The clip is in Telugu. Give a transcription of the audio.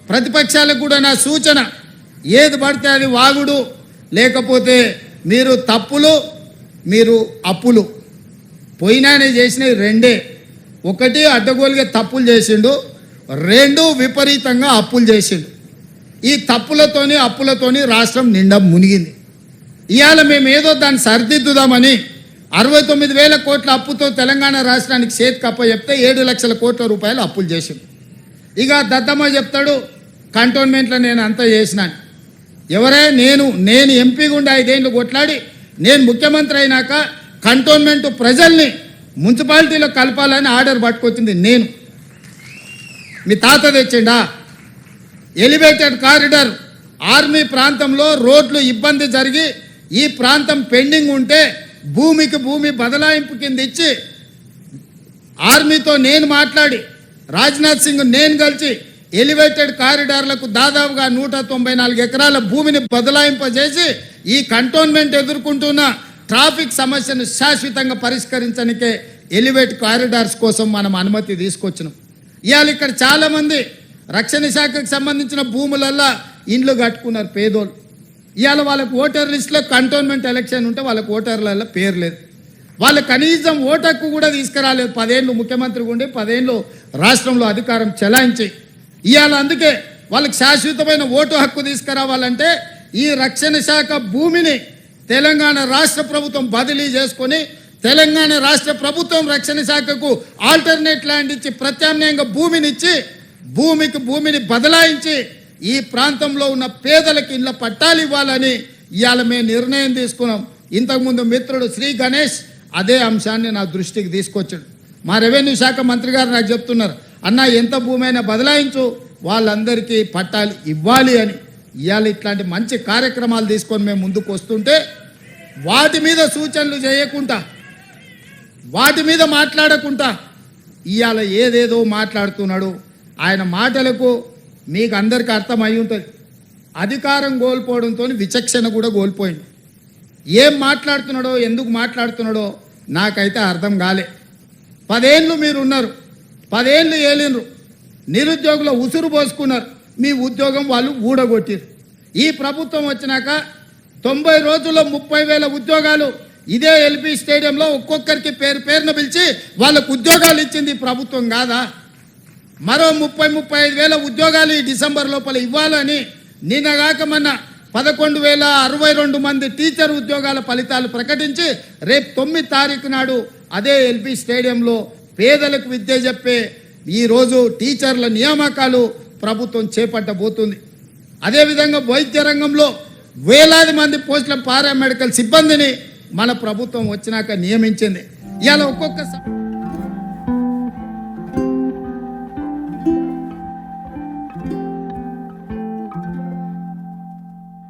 ప్రతిపక్షాలకు కూడా నా సూచన, ఏది పడితే అది వాగుడు, లేకపోతే మీరు తప్పులు మీరు అప్పులు. పోయినానే చేసినవి రెండే, ఒకటి అడ్డగోలుగా తప్పులు చేసిండు, రెండు విపరీతంగా అప్పులు చేసిండు. ఈ తప్పులతోని అప్పులతోని రాష్ట్రం నిండా మునిగింది. ఇవాళ మేము ఏదో దాన్ని సరిదిద్దుదామని 69,000 కోట్ల అప్పుతో తెలంగాణ రాష్ట్రానికి చేతి కప్ప చెప్తే 7 లక్షల కోట్ల రూపాయలు అప్పులు చేసిండు. ఇక దద్దమ్మ చెప్తాడు కంటోన్మెంట్లో నేను అంతా చేసినాను. ఎవరే నేను ఎంపీ గుండా 5 ఏళ్ళు కొట్లాడి నేను ముఖ్యమంత్రి అయినాక కంటోన్మెంట్ ప్రజల్ని మున్సిపాలిటీలో కలపాలని ఆర్డర్ పట్టుకొచ్చింది నేను. మీ తాత తెచ్చిండా? ఎలివేటెడ్ కారిడార్ ఆర్మీ ప్రాంతంలో రోడ్లు ఇబ్బంది జరిగి ఈ ప్రాంతం పెండింగ్ ఉంటే భూమికి భూమి బదలాయింపు కింద ఇచ్చి ఆర్మీతో నేను మాట్లాడి రాజ్నాథ్ సింగ్ నేను కలిసి ఎలివేటెడ్ కారిడార్లకు దాదాపుగా 194 ఎకరాల భూమిని బదలాయింపజేసి ఈ కంటోన్మెంట్ ఎదుర్కొంటున్న ట్రాఫిక్ సమస్యను శాశ్వతంగా పరిష్కరించడానికే ఎలివేట్ కారిడార్స్ కోసం మనం అనుమతి తీసుకొచ్చినాం. ఇవాళ ఇక్కడ చాలామంది రక్షణ శాఖకు సంబంధించిన భూములల్లో ఇండ్లు కట్టుకున్నారు పేదోళ్ళు. ఇవాళ వాళ్ళకు ఓటర్ లిస్టులో కంటోన్మెంట్ ఎలక్షన్ ఉంటే వాళ్ళకు ఓటర్లలో పేరు లేదు. వాళ్ళు కనీసం ఓటు హక్కు కూడా తీసుకురాలేదు. 10 ఏళ్ళు ముఖ్యమంత్రిగా ఉండి 10 ఏళ్ళు రాష్ట్రంలో అధికారం చెలాయించి ఇవాళ అందుకే వాళ్ళకి శాశ్వతమైన ఓటు హక్కు తీసుకురావాలంటే ఈ రక్షణ శాఖ భూమిని తెలంగాణ రాష్ట్ర ప్రభుత్వం బదిలీ చేసుకొని తెలంగాణ రాష్ట్ర ప్రభుత్వం రక్షణ శాఖకు ఆల్టర్నేట్ ల్యాండ్ ఇచ్చి ప్రత్యామ్నాయంగా భూమినిచ్చి భూమికి భూమిని బదలాయించి ఈ ప్రాంతంలో ఉన్న పేదలకు ఇళ్ళ పట్టాలు ఇవ్వాలని ఇవాళ మేము నిర్ణయం తీసుకున్నాం. ఇంతకుముందు మిత్రుడు శ్రీ గణేష్ అదే అంశాన్ని నా దృష్టికి తీసుకొచ్చాడు. మా రెవెన్యూ శాఖ మంత్రి గారు నాకు చెప్తున్నారు, అన్న ఎంత భూమి అయినా బదలాయించు, వాళ్ళందరికీ పట్టాలు ఇవ్వాలి అని. ఇవాళ ఇట్లాంటి మంచి కార్యక్రమాలు తీసుకొని మేము ముందుకు వస్తుంటే వాటి మీద సూచనలు చేయకుండా వాటి మీద మాట్లాడకుండా ఇవాళ ఏదేదో మాట్లాడుతున్నాడు. ఆయన మాటలకు మీకు అందరికీ అర్థమై ఉంటుంది. అధికారం కోల్పోవడంతో విచక్షణ కూడా కోల్పోయింది. ఏం మాట్లాడుతున్నాడో ఎందుకు మాట్లాడుతున్నాడో నాకైతే అర్థం కాలే. 10 ఏళ్ళు మీరు ఉన్నారు, 10 ఏళ్ళు ఏలినరు, నిరుద్యోగుల ఉసురు పోసుకున్నారు, మీ ఉద్యోగం వాళ్ళు ఊడగొట్టారు. ఈ ప్రభుత్వం వచ్చినాక 90 రోజుల్లో 30,000 ఉద్యోగాలు ఇదే ఎల్బీ స్టేడియంలో ఒక్కొక్కరికి పేరున పిలిచి వాళ్ళకు ఉద్యోగాలు ఇచ్చింది ప్రభుత్వం కాదా? మరో 30-35,000 ఉద్యోగాలు ఈ డిసెంబర్ లోపల ఇవ్వాలని నిన్నగాక మొన్న 11,062 మంది టీచర్ ఉద్యోగాల ఫలితాలు ప్రకటించి రేపు 9 తారీఖు నాడు అదే ఎల్బీ స్టేడియంలో పేదలకు విద్య చెప్పే ఈరోజు టీచర్ల నియామకాలు ప్రభుత్వం చేపట్టబోతుంది. అదేవిధంగా వైద్య రంగంలో వేలాది మంది పోస్టుల పారామెడికల్ సిబ్బందిని మన ప్రభుత్వం వచ్చినాక నియమించింది. ఇవాళ ఒక్కొక్క